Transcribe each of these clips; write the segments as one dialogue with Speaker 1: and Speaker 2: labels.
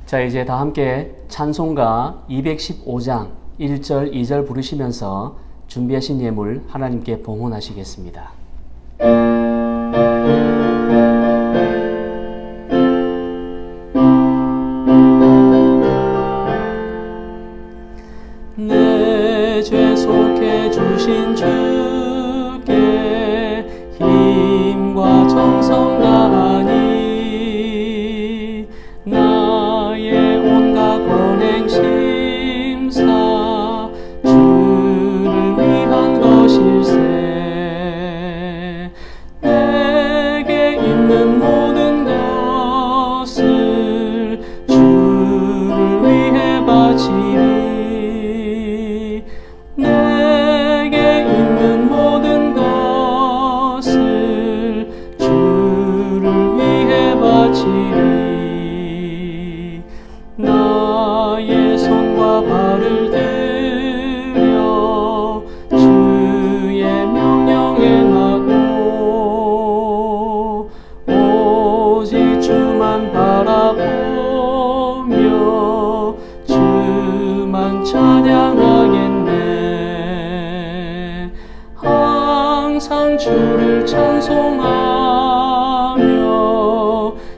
Speaker 1: 자, 이제 다 함께 찬송가 215장 1절, 2절 부르시면서 준비하신 예물 하나님께 봉헌하시겠습니다. 내 죄 속해 주신 주께 힘과 정성 다하니 나의 온갖 언행 심사 주를 위한 것일세. 내게 있는 모든 것을 주를 위해 바치리. 내게 있는 모든 것을 주를 위해 바치리. 나의 손과 발을 들여 주의 명령 행하고 오직 주만 바라보며 주만 찬양하겠네. 항상 주를 찬송하며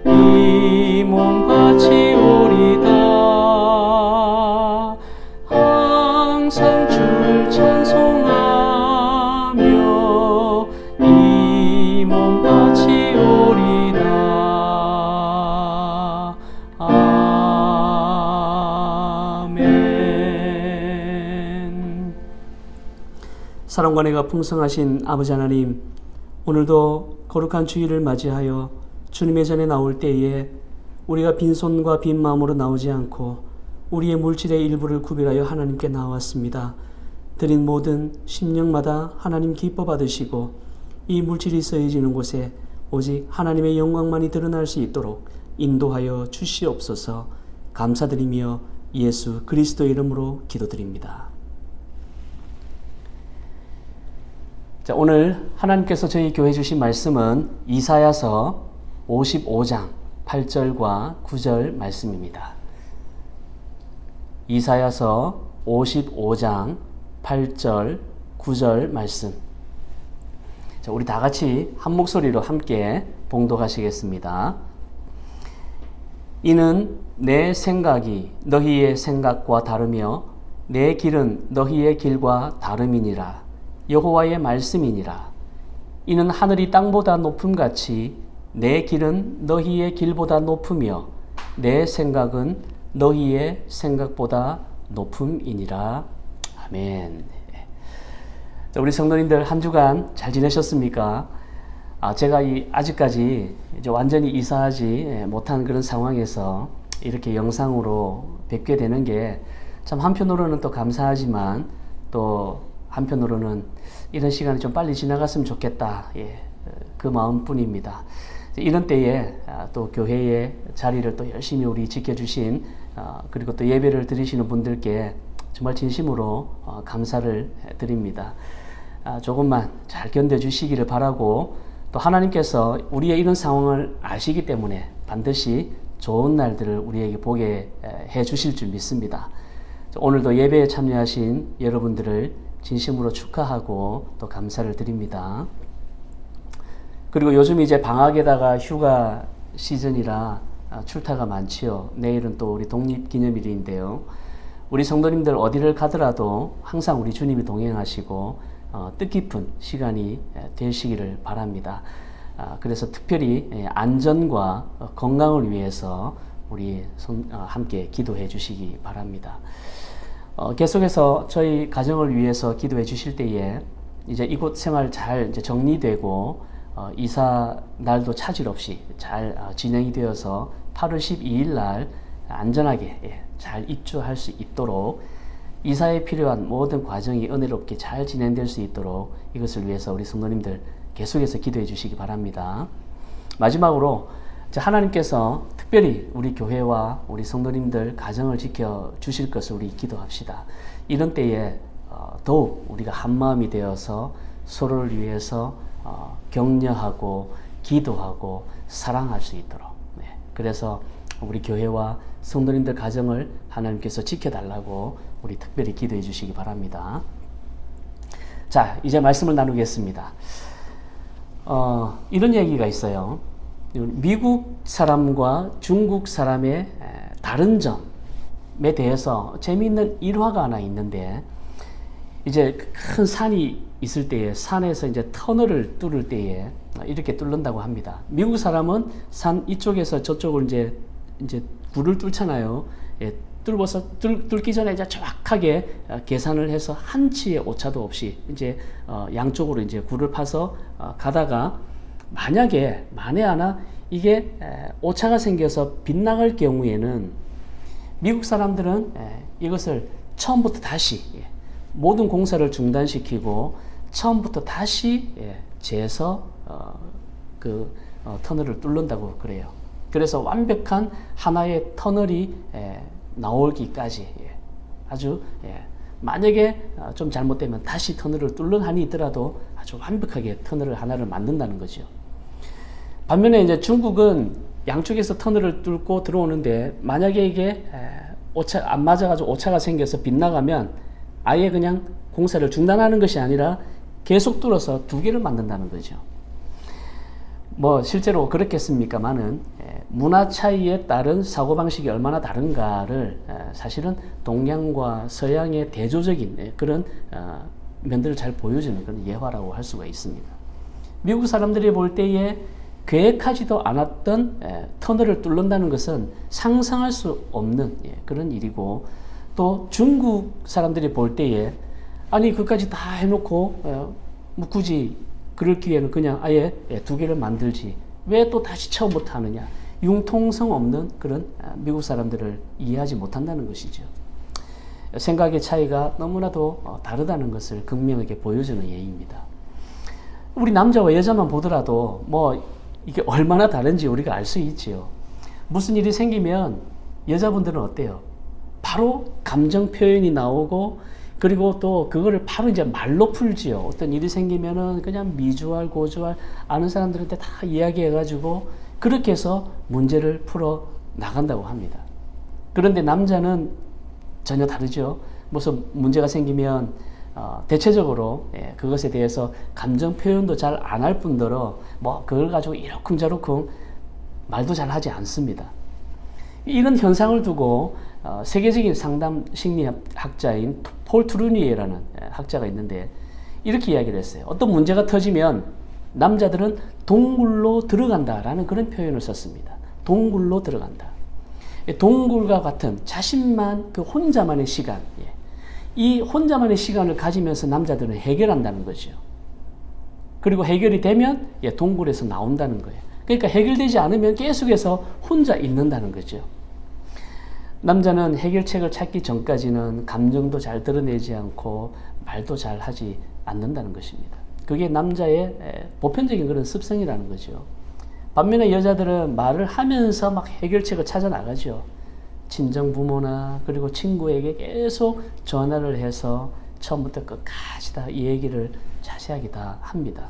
Speaker 1: 이 몸 바치오리다. 항상 주를 찬송하며 이 몸 바치오리다. 아멘. 사랑과 은혜가 풍성하신 아버지 하나님, 오늘도 거룩한 주일을 맞이하여 주님의 전에 나올 때에 우리가 빈손과 빈 마음으로 나오지 않고 우리의 물질의 일부를 구별하여 하나님께 나왔습니다. 드린 모든 심령마다 하나님 기뻐 받으시고 이 물질이 쓰여지는 곳에 오직 하나님의 영광만이 드러날 수 있도록 인도하여 주시옵소서. 감사드리며 예수 그리스도 이름으로 기도드립니다. 자, 오늘 하나님께서 저희 교회 주신 말씀은 이사야서 55장 8절과 9절 말씀입니다. 이사야서 55장 8절 9절 말씀. 자, 우리 다 같이 한 목소리로 함께 봉독하시겠습니다. 이는 내 생각이 너희의 생각과 다르며 내 길은 너희의 길과 다름이니라. 여호와의 말씀이니라. 이는 하늘이 땅보다 높음같이 내 길은 너희의 길보다 높으며 내 생각은 너희의 생각보다 높음이니라. 아멘. 자, 우리 성도님들 한 주간 잘 지내셨습니까? 제가 아직까지 이제 완전히 이사하지 못한 그런 상황에서 이렇게 영상으로 뵙게 되는 게 참 한편으로는 또 감사하지만 또 한편으로는 이런 시간이 좀 빨리 지나갔으면 좋겠다. 그 마음뿐입니다. 이런 때에 또 교회의 자리를 또 열심히 우리 지켜주신 그리고 또 예배를 드리시는 분들께 정말 진심으로 감사를 드립니다. 조금만 잘 견뎌주시기를 바라고 또 하나님께서 우리의 이런 상황을 아시기 때문에 반드시 좋은 날들을 우리에게 보게 해 주실 줄 믿습니다. 오늘도 예배에 참여하신 여러분들을 진심으로 축하하고 또 감사를 드립니다. 그리고 요즘 이제 방학에다가 휴가 시즌이라 출타가 많지요. 내일은 또 우리 독립기념일인데요. 우리 성도님들 어디를 가더라도 항상 우리 주님이 동행하시고 뜻깊은 시간이 되시기를 바랍니다. 그래서 특별히 안전과 건강을 위해서 우리 함께 기도해 주시기 바랍니다. 계속해서 저희 가정을 위해서 기도해 주실 때에 이제 이곳 생활 잘 이제 정리되고 이사 날도 차질 없이 잘 진행이 되어서 8월 12일 날 안전하게 잘 입주할 수 있도록 이사에 필요한 모든 과정이 은혜롭게 잘 진행될 수 있도록 이것을 위해서 우리 성도님들 계속해서 기도해 주시기 바랍니다. 마지막으로 하나님께서 특별히 우리 교회와 우리 성도님들 가정을 지켜 주실 것을 우리 기도합시다. 이런 때에 더욱 우리가 한마음이 되어서 서로를 위해서 격려하고 기도하고 사랑할 수 있도록, 그래서 우리 교회와 성도님들 가정을 하나님께서 지켜달라고 우리 특별히 기도해 주시기 바랍니다. 자, 이제 말씀을 나누겠습니다. 이런 얘기가 있어요. 미국 사람과 중국 사람의 다른 점에 대해서 재미있는 일화가 하나 있는데, 이제 큰 산이 있을 때에 산에서 이제 터널을 뚫을 때에 이렇게 뚫는다고 합니다. 미국 사람은 산 이쪽에서 저쪽을 이제 굴을 뚫잖아요. 예, 뚫기 전에 이제 정확하게 계산을 해서 한치의 오차도 없이 이제 양쪽으로 이제 굴을 파서 가다가 만에 하나 이게 오차가 생겨서 빗나갈 경우에는 미국 사람들은 이것을 처음부터 다시 모든 공사를 중단시키고 처음부터 다시 재서 터널을 뚫는다고 그래요. 그래서 완벽한 하나의 터널이 나오기까지 아주 만약에 좀 잘못되면 다시 터널을 뚫는 한이 있더라도 아주 완벽하게 터널을 하나를 만든다는 거죠. 반면에 이제 중국은 양쪽에서 터널을 뚫고 들어오는데 만약에 이게 안 맞아가지고 오차가 생겨서 빗나가면 아예 그냥 공사를 중단하는 것이 아니라 계속 뚫어서 두 개를 만든다는 거죠. 뭐 실제로 그렇겠습니까만은 문화 차이에 따른 사고방식이 얼마나 다른가를 사실은 동양과 서양의 대조적인 그런 면들을 잘 보여주는 그런 예화라고 할 수가 있습니다. 미국 사람들이 볼 때에 계획하지도 않았던 터널을 뚫는다는 것은 상상할 수 없는 그런 일이고, 또 중국 사람들이 볼 때에 아니 그까지 다 해놓고 뭐 굳이 그럴 기회는 그냥 아예 두 개를 만들지 왜 또 다시 처음부터 하느냐, 융통성 없는 그런 미국 사람들을 이해하지 못한다는 것이죠. 생각의 차이가 너무나도 다르다는 것을 극명하게 보여주는 예입니다. 우리 남자와 여자만 보더라도 뭐 이게 얼마나 다른지 우리가 알 수 있지요. 무슨 일이 생기면 여자분들은 어때요? 바로 감정 표현이 나오고, 그리고 또 그거를 바로 이제 말로 풀지요. 어떤 일이 생기면은 그냥 미주알 고주알 아는 사람들한테 다 이야기해가지고 그렇게 해서 문제를 풀어 나간다고 합니다. 그런데 남자는 전혀 다르죠. 무슨 문제가 생기면 대체적으로 그것에 대해서 감정 표현도 잘 안 할 뿐더러 뭐 그걸 가지고 이러쿵저러쿵 말도 잘 하지 않습니다. 이런 현상을 두고 세계적인 상담 심리학자인 폴 트루니에라는 학자가 있는데 이렇게 이야기를 했어요. 어떤 문제가 터지면 남자들은 동굴로 들어간다라는 그런 표현을 썼습니다. 동굴로 들어간다. 동굴과 같은 자신만 혼자만의 시간, 이 혼자만의 시간을 가지면서 남자들은 해결한다는 거죠. 그리고 해결이 되면 동굴에서 나온다는 거예요. 그러니까 해결되지 않으면 계속해서 혼자 있는다는 거죠. 남자는 해결책을 찾기 전까지는 감정도 잘 드러내지 않고 말도 잘 하지 않는다는 것입니다. 그게 남자의 보편적인 그런 습성이라는 거죠. 반면에 여자들은 말을 하면서 막 해결책을 찾아 나가죠. 친정 부모나 그리고 친구에게 계속 전화를 해서 처음부터 끝까지 다 이 얘기를 자세하게 다 합니다.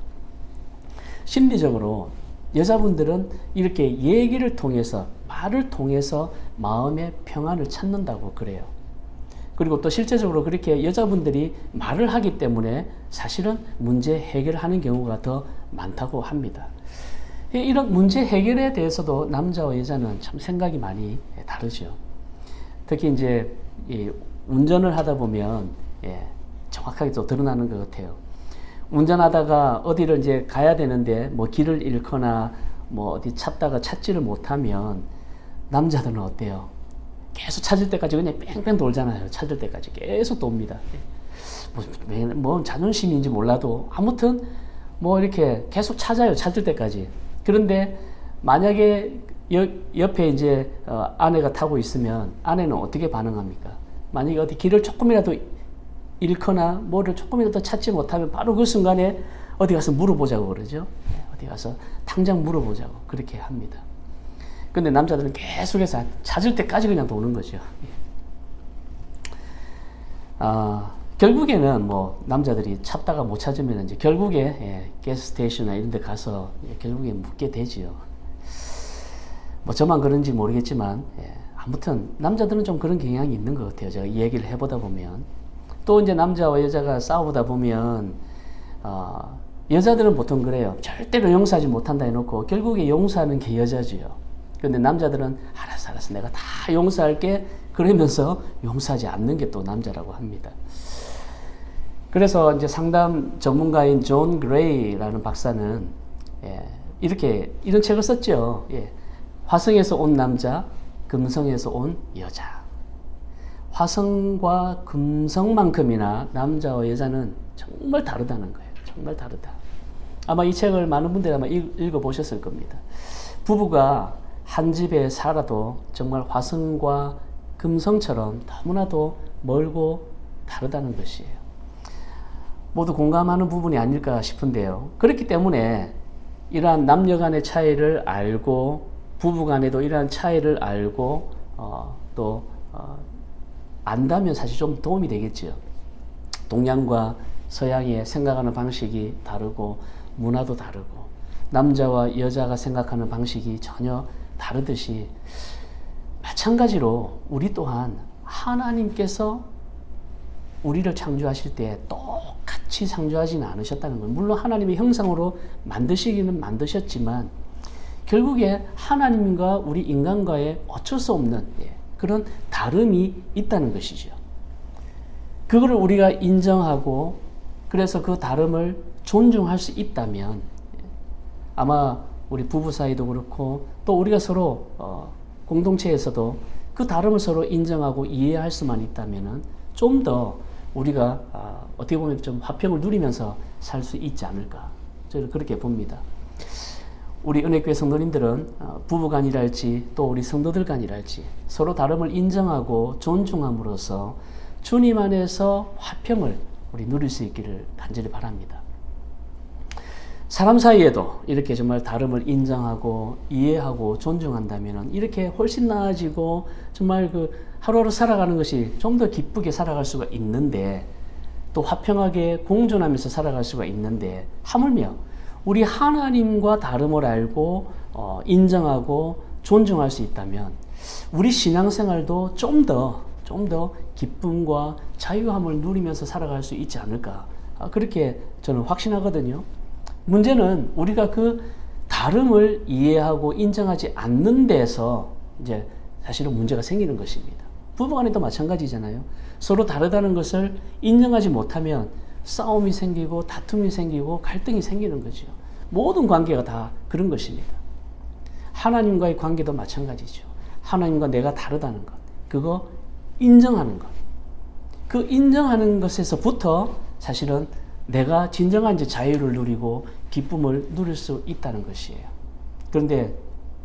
Speaker 1: 심리적으로 여자분들은 이렇게 얘기를 통해서, 말을 통해서 마음의 평안을 찾는다고 그래요. 그리고 또 실제적으로 그렇게 여자분들이 말을 하기 때문에 사실은 문제 해결하는 경우가 더 많다고 합니다. 이런 문제 해결에 대해서도 남자와 여자는 참 생각이 많이 다르죠. 특히 이제 운전을 하다 보면 정확하게 또 드러나는 것 같아요. 운전하다가 어디를 이제 가야 되는데 뭐 길을 잃거나 뭐 어디 찾다가 찾지를 못하면 남자들은 어때요? 계속 찾을 때까지 그냥 뺑뺑 돌잖아요. 찾을 때까지 계속 돕니다. 뭐 자존심인지 몰라도 아무튼 뭐 이렇게 계속 찾아요. 찾을 때까지. 그런데 만약에 옆에 이제 아내가 타고 있으면 아내는 어떻게 반응합니까? 만약에 어디 길을 조금이라도 잃거나 뭐를 조금이라도 찾지 못하면 바로 그 순간에 어디 가서 물어보자고 그러죠. 어디 가서 당장 물어보자고 그렇게 합니다. 근데 남자들은 계속해서 찾을 때까지 그냥 도는 거죠. 결국에는 뭐 남자들이 찾다가 못 찾으면 이제 결국에 가스스테이션이나 이런 데 가서 결국에 묻게 되지요. 뭐 저만 그런지 모르겠지만 아무튼 남자들은 좀 그런 경향이 있는 것 같아요. 제가 이 얘기를 해보다 보면. 또 이제 남자와 여자가 싸우다 보면 여자들은 보통 그래요. 절대로 용서하지 못한다 해놓고 결국에 용서하는 게 여자지요. 근데 남자들은 알았어 내가 다 용서할게 그러면서 용서하지 않는 게 또 남자라고 합니다. 그래서 이제 상담 전문가인 존 그레이라는 박사는 이런 책을 썼죠. 화성에서 온 남자, 금성에서 온 여자. 화성과 금성만큼이나 남자와 여자는 정말 다르다는 거예요. 정말 다르다. 아마 이 책을 많은 분들이 아마 읽어보셨을 겁니다. 부부가 한 집에 살아도 정말 화성과 금성처럼 너무나도 멀고 다르다는 것이에요. 모두 공감하는 부분이 아닐까 싶은데요. 그렇기 때문에 이러한 남녀 간의 차이를 알고 부부 간에도 이러한 차이를 알고 안다면 사실 좀 도움이 되겠죠. 동양과 서양의 생각하는 방식이 다르고 문화도 다르고 남자와 여자가 생각하는 방식이 전혀 다르듯이 마찬가지로 우리 또한 하나님께서 우리를 창조하실 때 똑같이 창조하지는 않으셨다는 거예요. 물론 하나님의 형상으로 만드시기는 만드셨지만 결국에 하나님과 우리 인간과의 어쩔 수 없는 그런 다름이 있다는 것이죠. 그거를 우리가 인정하고 그래서 그 다름을 존중할 수 있다면 아마 우리 부부 사이도 그렇고 또 우리가 서로 공동체에서도 그 다름을 서로 인정하고 이해할 수만 있다면 좀 더 우리가 어떻게 보면 좀 화평을 누리면서 살 수 있지 않을까 저는 그렇게 봅니다. 우리 은혜교회 성도님들은 부부간이랄지 또 우리 성도들간이랄지 서로 다름을 인정하고 존중함으로써 주님 안에서 화평을 우리 누릴 수 있기를 간절히 바랍니다. 사람 사이에도 이렇게 정말 다름을 인정하고 이해하고 존중한다면 이렇게 훨씬 나아지고 정말 그 하루하루 살아가는 것이 좀 더 기쁘게 살아갈 수가 있는데 또 화평하게 공존하면서 살아갈 수가 있는데 하물며 우리 하나님과 다름을 알고 인정하고 존중할 수 있다면 우리 신앙생활도 좀 더 기쁨과 자유함을 누리면서 살아갈 수 있지 않을까 그렇게 저는 확신하거든요. 문제는 우리가 그 다름을 이해하고 인정하지 않는 데서 이제 사실은 문제가 생기는 것입니다. 부부간에도 마찬가지잖아요. 서로 다르다는 것을 인정하지 못하면 싸움이 생기고 다툼이 생기고 갈등이 생기는 거죠. 모든 관계가 다 그런 것입니다. 하나님과의 관계도 마찬가지죠. 하나님과 내가 다르다는 것, 그거 인정하는 것. 그 인정하는 것에서부터 사실은 내가 진정한 이제 자유를 누리고 기쁨을 누릴 수 있다는 것이에요. 그런데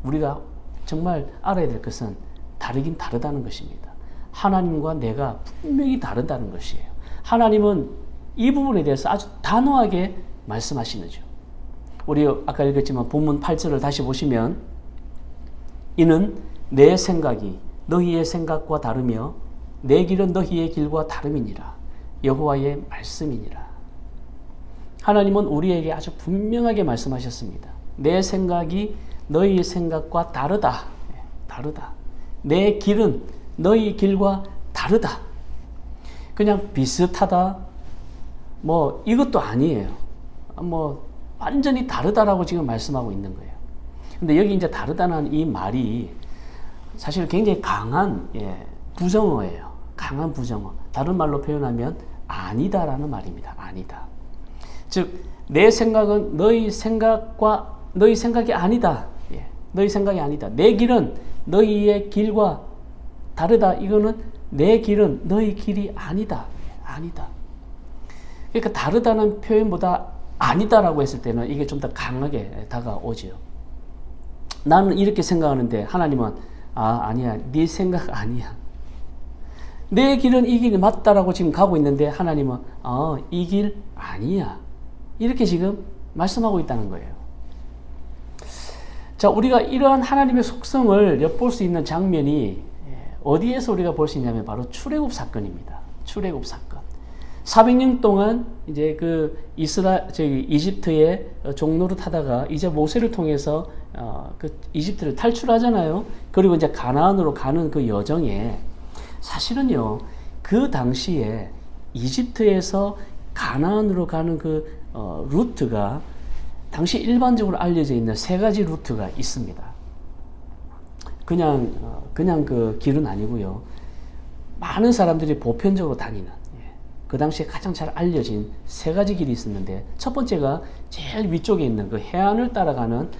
Speaker 1: 우리가 정말 알아야 될 것은 다르긴 다르다는 것입니다. 하나님과 내가 분명히 다르다는 것이에요. 하나님은 이 부분에 대해서 아주 단호하게 말씀하시는죠. 우리 아까 읽었지만 본문 8절을 다시 보시면 이는 내 생각이 너희의 생각과 다르며 내 길은 너희의 길과 다름이니라. 여호와의 말씀이니라. 하나님은 우리에게 아주 분명하게 말씀하셨습니다. 내 생각이 너희의 생각과 다르다. 다르다. 내 길은 너희 길과 다르다. 그냥 비슷하다. 뭐 이것도 아니에요. 뭐 완전히 다르다라고 지금 말씀하고 있는 거예요. 근데 여기 이제 다르다는 이 말이 사실 굉장히 강한 부정어예요. 강한 부정어. 다른 말로 표현하면 아니다라는 말입니다. 아니다. 즉 내 생각은 너희 생각이 아니다. 너희 생각이 아니다. 내 길은 너희의 길과 다르다. 이거는 내 길은 너희 길이 아니다. 아니다. 그러니까 다르다는 표현보다 아니다라고 했을 때는 이게 좀 더 강하게 다가오죠. 나는 이렇게 생각하는데 하나님은 아니야. 네 생각 아니야. 내 길은 이 길이 맞다라고 지금 가고 있는데 하나님은 이 길 아니야. 이렇게 지금 말씀하고 있다는 거예요. 자, 우리가 이러한 하나님의 속성을 엿볼 수 있는 장면이 어디에서 우리가 볼 수 있냐면 바로 출애굽 사건입니다. 출애굽 사건. 400년 동안 이제 그 이집트의 종노릇 하다가 이제 모세를 통해서 그 이집트를 탈출하잖아요. 그리고 이제 가나안으로 가는 그 여정에 사실은요, 그 당시에 이집트에서 가나안으로 가는 그 루트가 당시 일반적으로 알려져 있는 세 가지 루트가 있습니다. 그냥 그 길은 아니고요. 많은 사람들이 보편적으로 다니는, 그 당시에 가장 잘 알려진 세 가지 길이 있었는데, 첫 번째가 제일 위쪽에 있는 그 해안을 따라가는,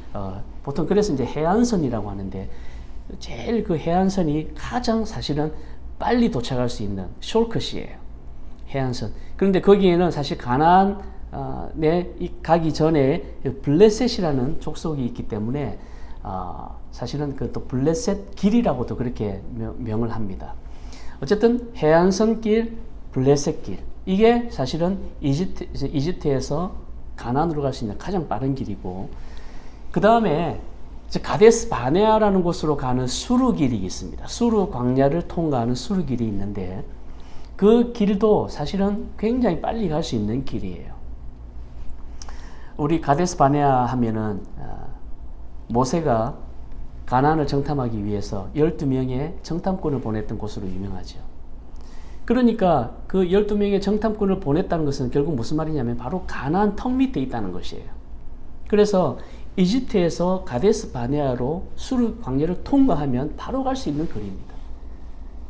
Speaker 1: 보통 그래서 이제 해안선이라고 하는데, 제일 그 해안선이 가장 사실은 빨리 도착할 수 있는 숄컷이에요. 해안선. 그런데 거기에는 사실 가나안에 가기 전에 블레셋이라는 족속이 있기 때문에 사실은 그 또 블레셋 길이라고도 그렇게 명을 합니다. 어쨌든 해안선 길, 블레셋 길, 이게 사실은 이집트에서 가나안으로 갈 수 있는 가장 빠른 길이고, 그 다음에 가데스 바네아라는 곳으로 가는 수르 길이 있습니다. 수르 광야를 통과하는 수르 길이 있는데, 그 길도 사실은 굉장히 빨리 갈 수 있는 길이에요. 우리 가데스 바네아 하면은 모세가 가나안을 정탐하기 위해서 12명의 정탐꾼을 보냈던 곳으로 유명하죠. 그러니까 그 12명의 정탐꾼을 보냈다는 것은 결국 무슨 말이냐면 바로 가나안 턱 밑에 있다는 것이에요. 그래서 이집트에서 가데스 바네아로 수르 광야를 통과하면 바로 갈 수 있는 거리입니다.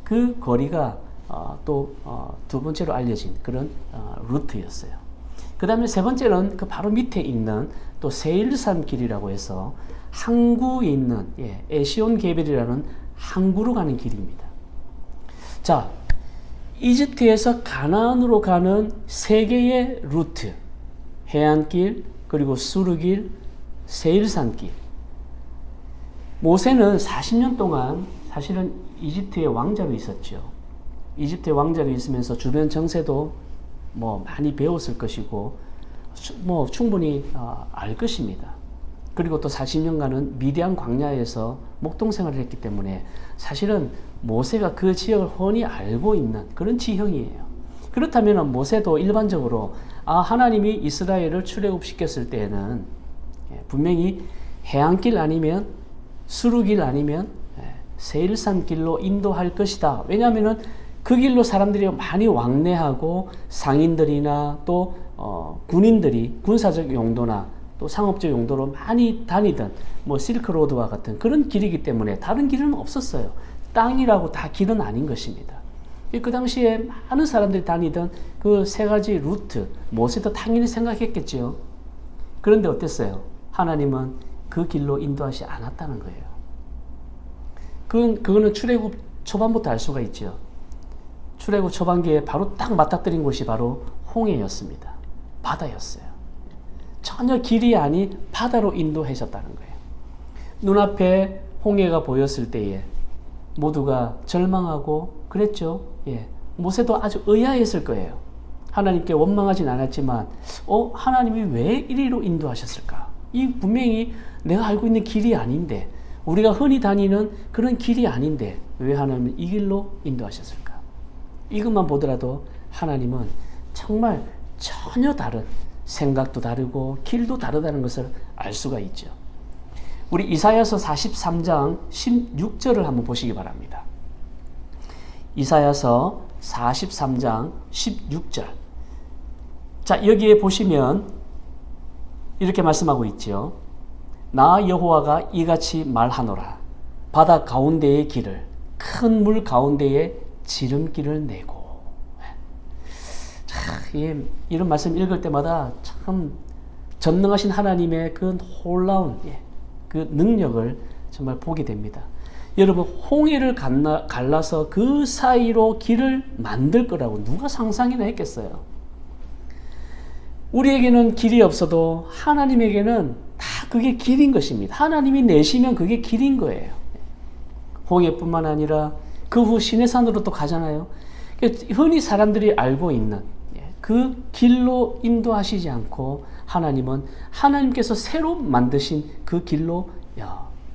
Speaker 1: 그 거리가 또 두 번째로 알려진 그런 루트였어요. 그 다음에 세 번째는 그 바로 밑에 있는 또 세일산 길이라고 해서 항구에 있는 에시온 게벨이라는 항구로 가는 길입니다. 자, 이집트에서 가나안으로 가는 세 개의 루트, 해안길, 그리고 수르길, 세일산길. 모세는 40년 동안 사실은 이집트의 왕자로 있었죠. 이집트의 왕자로 있으면서 주변 정세도 많이 배웠을 것이고 충분히 알 것입니다. 그리고 또 40년간은 미디안 광야에서 목동 생활을 했기 때문에 사실은 모세가 그 지역을 훤히 알고 있는 그런 지형이에요. 그렇다면 모세도 일반적으로 하나님이 이스라엘을 출애굽시켰을 때에는 분명히 해안길 아니면 수르길 아니면 세일산 길로 인도할 것이다. 왜냐하면 그 길로 사람들이 많이 왕래하고 상인들이나 또 군인들이 군사적 용도나 또 상업적 용도로 많이 다니던 실크로드와 같은 그런 길이기 때문에 다른 길은 없었어요. 땅이라고 다 길은 아닌 것입니다. 그 당시에 많은 사람들이 다니던 그 세 가지 루트, 모세도 당연히 생각했겠죠. 그런데 어땠어요? 하나님은 그 길로 인도하지 않았다는 거예요. 그거는 출애굽 초반부터 알 수가 있죠. 출애굽 초반기에 바로 딱 맞닥뜨린 곳이 바로 홍해였습니다. 바다였어요. 전혀 길이 아닌 바다로 인도하셨다는 거예요. 눈앞에 홍해가 보였을 때에 모두가 절망하고 그랬죠. 모세도 아주 의아했을 거예요. 하나님께 원망하진 않았지만 하나님이 왜 이리로 인도하셨을까? 이 분명히 내가 알고 있는 길이 아닌데, 우리가 흔히 다니는 그런 길이 아닌데 왜 하나님은 이 길로 인도하셨을까? 이것만 보더라도 하나님은 정말 전혀 다른, 생각도 다르고 길도 다르다는 것을 알 수가 있죠. 우리 이사야서 43장 16절을 한번 보시기 바랍니다. 이사야서 43장 16절. 자, 여기에 보시면 이렇게 말씀하고 있죠. 나 여호와가 이같이 말하노라. 바다 가운데의 길을, 큰 물 가운데에 지름길을 내고. 이런 말씀 읽을 때마다 참 전능하신 하나님의 그 놀라운 그 능력을 정말 보게 됩니다. 여러분, 홍해를 갈라서 그 사이로 길을 만들 거라고 누가 상상이나 했겠어요? 우리에게는 길이 없어도 하나님에게는 다 그게 길인 것입니다. 하나님이 내시면 그게 길인 거예요. 홍해뿐만 아니라 그 후 시내산으로 또 가잖아요. 흔히 사람들이 알고 있는 그 길로 인도하시지 않고 하나님은 하나님께서 새로 만드신 그 길로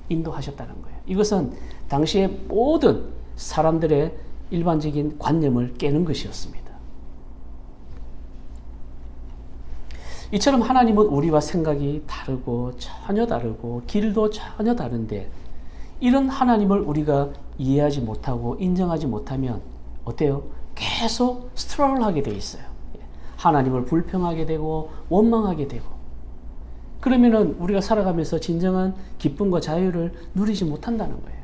Speaker 1: 인도하셨다는 거예요. 이것은 당시의 모든 사람들의 일반적인 관념을 깨는 것이었습니다. 이처럼 하나님은 우리와 생각이 다르고 전혀 다르고 길도 전혀 다른데 이런 하나님을 우리가 이해하지 못하고 인정하지 못하면 어때요? 계속 스트러글하게 돼 있어요. 하나님을 불평하게 되고 원망하게 되고 그러면은 우리가 살아가면서 진정한 기쁨과 자유를 누리지 못한다는 거예요.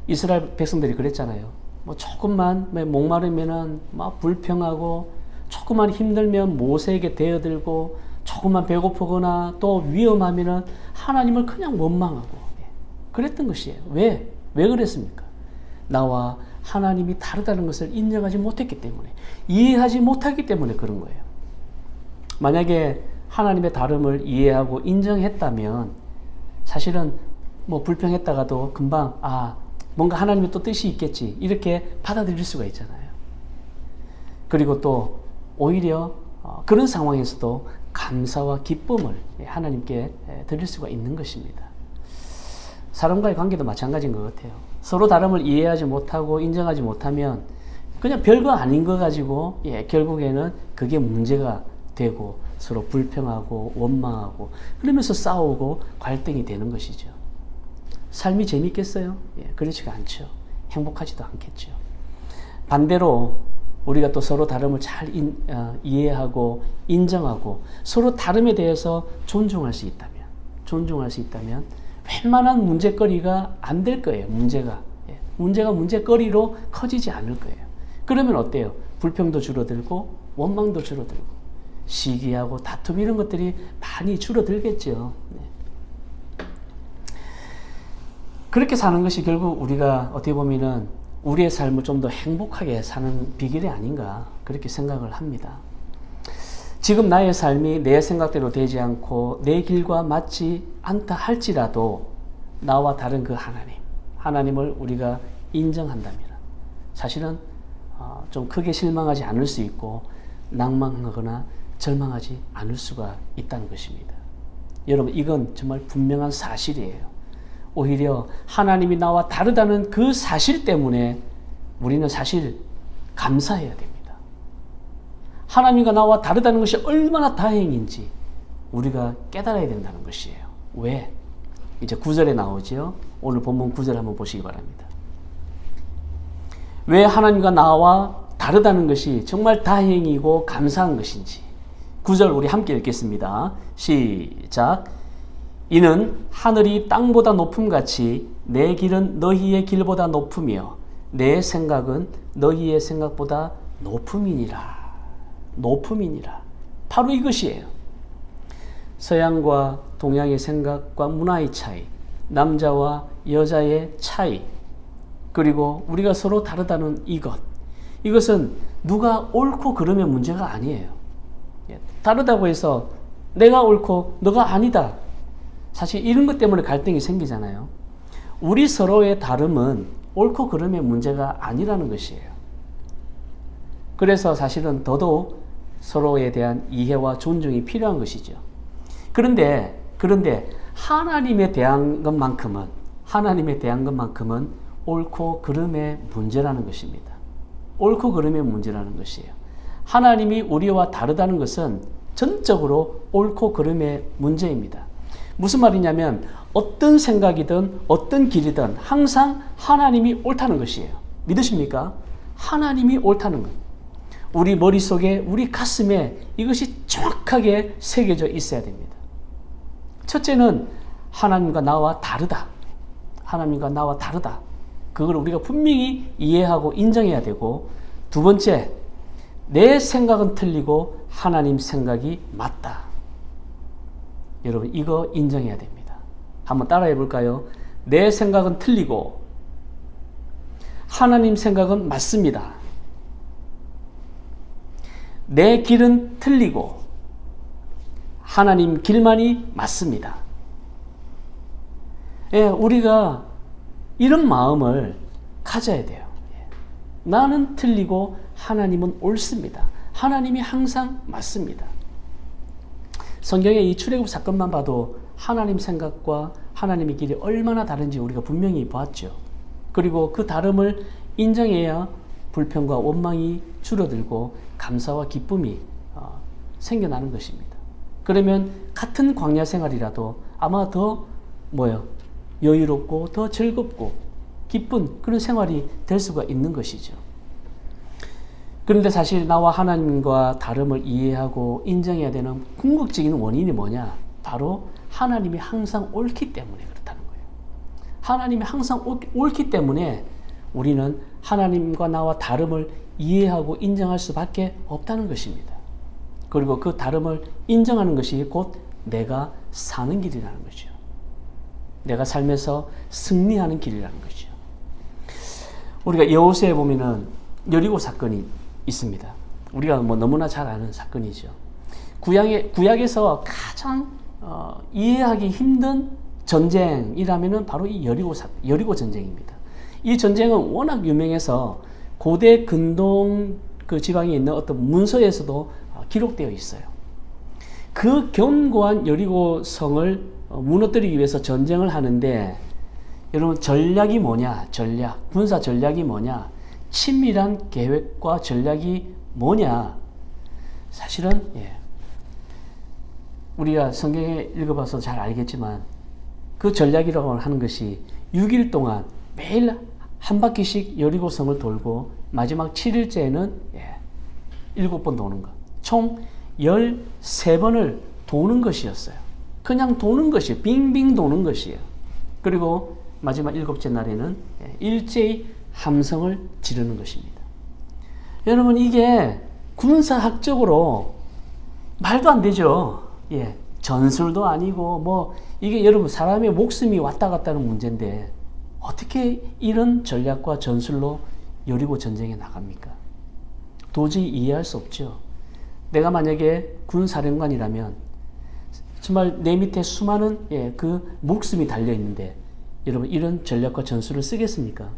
Speaker 1: 이스라엘 백성들이 그랬잖아요. 뭐 조금만 목마르면은 막 불평하고 조금만 힘들면 모세에게 대어들고 조금만 배고프거나 또 위험하면은 하나님을 그냥 원망하고 그랬던 것이에요. 왜 그랬습니까? 나와 하나님이 다르다는 것을 인정하지 못했기 때문에, 이해하지 못하기 때문에 그런 거예요. 만약에 하나님의 다름을 이해하고 인정했다면 사실은 뭐 불평했다가도 금방 뭔가 하나님의 또 뜻이 있겠지 이렇게 받아들일 수가 있잖아요. 그리고 또 오히려 그런 상황에서도 감사와 기쁨을 하나님께 드릴 수가 있는 것입니다. 사람과의 관계도 마찬가지인 것 같아요. 서로 다름을 이해하지 못하고 인정하지 못하면 그냥 별거 아닌 거 가지고 결국에는 그게 문제가 되고 서로 불평하고 원망하고 그러면서 싸우고 갈등이 되는 것이죠. 삶이 재밌겠어요? 그렇지가 않죠. 행복하지도 않겠죠. 반대로 우리가 또 서로 다름을 잘 이해하고 인정하고 서로 다름에 대해서 존중할 수 있다면 웬만한 문제거리가 안 될 거예요. 문제가 문제거리로 커지지 않을 거예요. 그러면 어때요? 불평도 줄어들고 원망도 줄어들고 시기하고 다툼 이런 것들이 많이 줄어들겠죠. 그렇게 사는 것이 결국 우리가 어떻게 보면은 우리의 삶을 좀 더 행복하게 사는 비결이 아닌가 그렇게 생각을 합니다. 지금 나의 삶이 내 생각대로 되지 않고 내 길과 맞지 않다 할지라도 나와 다른 그 하나님을 우리가 인정한다면 사실은 좀 크게 실망하지 않을 수 있고 낭망하거나 절망하지 않을 수가 있다는 것입니다. 여러분, 이건 정말 분명한 사실이에요. 오히려 하나님이 나와 다르다는 그 사실 때문에 우리는 사실 감사해야 됩니다. 하나님과 나와 다르다는 것이 얼마나 다행인지 우리가 깨달아야 된다는 것이에요. 왜? 이제 9절에 나오죠. 오늘 본문 9절 한번 보시기 바랍니다. 왜 하나님과 나와 다르다는 것이 정말 다행이고 감사한 것인지 9절 우리 함께 읽겠습니다. 시작. 이는 하늘이 땅보다 높음같이 내 길은 너희의 길보다 높으며 내 생각은 너희의 생각보다 높음이니라. 바로 이것이에요. 서양과 동양의 생각과 문화의 차이, 남자와 여자의 차이, 그리고 우리가 서로 다르다는 이것은 누가 옳고 그르면 문제가 아니에요. 다르다고 해서 내가 옳고 너가 아니다. 사실 이런 것 때문에 갈등이 생기잖아요. 우리 서로의 다름은 옳고 그름의 문제가 아니라는 것이에요. 그래서 사실은 더더욱 서로에 대한 이해와 존중이 필요한 것이죠. 그런데 하나님에 대한 것만큼은 옳고 그름의 문제라는 것입니다. 옳고 그름의 문제라는 것이에요. 하나님이 우리와 다르다는 것은 전적으로 옳고 그름의 문제입니다. 무슨 말이냐면 어떤 생각이든 어떤 길이든 항상 하나님이 옳다는 것이에요. 믿으십니까? 하나님이 옳다는 것. 우리 머릿속에 우리 가슴에 이것이 정확하게 새겨져 있어야 됩니다. 첫째는 하나님과 나와 다르다. 그걸 우리가 분명히 이해하고 인정해야 되고, 두 번째, 내 생각은 틀리고 하나님 생각이 맞다. 여러분, 이거 인정해야 됩니다. 한번 따라해 볼까요? 내 생각은 틀리고 하나님 생각은 맞습니다. 내 길은 틀리고 하나님 길만이 맞습니다. 우리가 이런 마음을 가져야 돼요. 나는 틀리고 하나님은 옳습니다. 하나님이 항상 맞습니다. 성경의 이 출애굽 사건만 봐도 하나님 생각과 하나님의 길이 얼마나 다른지 우리가 분명히 보았죠. 그리고 그 다름을 인정해야 불평과 원망이 줄어들고 감사와 기쁨이 생겨나는 것입니다. 그러면 같은 광야 생활이라도 아마 더 여유롭고 더 즐겁고 기쁜 그런 생활이 될 수가 있는 것이죠. 그런데 사실 나와 하나님과 다름을 이해하고 인정해야 되는 궁극적인 원인이 뭐냐? 바로 하나님이 항상 옳기 때문에 그렇다는 거예요. 하나님이 항상 옳기 때문에 우리는 하나님과 나와 다름을 이해하고 인정할 수밖에 없다는 것입니다. 그리고 그 다름을 인정하는 것이 곧 내가 사는 길이라는 거죠. 내가 삶에서 승리하는 길이라는 거죠. 우리가 여호수아에 보면은 여리고 사건이 있습니다. 우리가 너무나 잘 아는 사건이죠. 구약에서 가장 이해하기 힘든 전쟁이라면은 바로 이 여리고 전쟁입니다. 이 전쟁은 워낙 유명해서 고대 근동 그 지방에 있는 어떤 문서에서도 기록되어 있어요. 그 견고한 여리고 성을 무너뜨리기 위해서 전쟁을 하는데 여러분 전략이 뭐냐? 군사 전략이 뭐냐? 친밀한 계획과 전략이 뭐냐? 사실은 우리가 성경에 읽어봐서 잘 알겠지만 그 전략이라고 하는 것이 6일 동안 매일 한 바퀴씩 여리고성을 돌고 마지막 7일째에는 7번 도는 것. 총 13번을 도는 것이었어요. 그냥 도는 것이에요. 빙빙 도는 것이에요. 그리고 마지막 7째 날에는 일제히 함성을 지르는 것입니다. 여러분 이게 군사학적으로 말도 안 되죠. 전술도 아니고 이게 여러분 사람의 목숨이 왔다 갔다 하는 문제인데 어떻게 이런 전략과 전술로 여리고 전쟁에 나갑니까? 도저히 이해할 수 없죠. 내가 만약에 군사령관이라면 정말 내 밑에 수많은 그 목숨이 달려 있는데 여러분 이런 전략과 전술을 쓰겠습니까?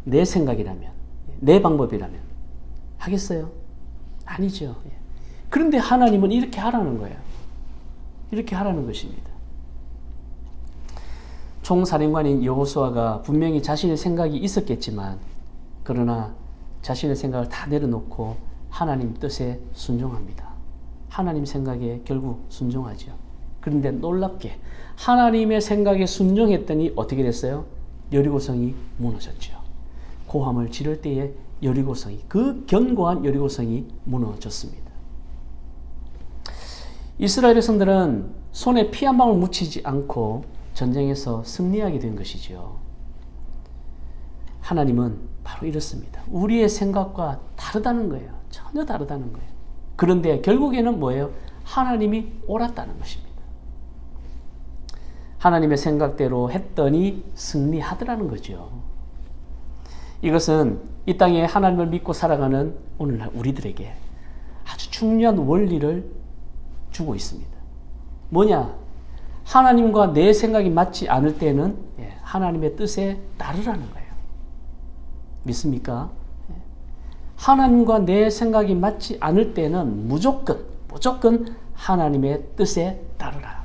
Speaker 1: 내 생각이라면, 내 방법이라면 하겠어요? 아니죠. 그런데 하나님은 이렇게 하라는 거예요. 이렇게 하라는 것입니다. 총사령관인 여호수아가 분명히 자신의 생각이 있었겠지만 그러나 자신의 생각을 다 내려놓고 하나님 뜻에 순종합니다. 하나님 생각에 결국 순종하죠. 그런데 놀랍게 하나님의 생각에 순종했더니 어떻게 됐어요? 여리고성이 무너졌죠. 고함을 지를 때에 여리고성이, 그 견고한 여리고성이 무너졌습니다. 이스라엘 백성들은 손에 피 한 방울 묻히지 않고 전쟁에서 승리하게 된 것이죠. 하나님은 바로 이렇습니다. 우리의 생각과 다르다는 거예요. 전혀 다르다는 거예요. 그런데 결국에는 뭐예요? 하나님이 옳았다는 것입니다. 하나님의 생각대로 했더니 승리하더라는 거죠. 이것은 이 땅에 하나님을 믿고 살아가는 오늘날 우리들에게 아주 중요한 원리를 주고 있습니다. 뭐냐? 하나님과 내 생각이 맞지 않을 때는 하나님의 뜻에 따르라는 거예요. 믿습니까? 하나님과 내 생각이 맞지 않을 때는 무조건 하나님의 뜻에 따르라.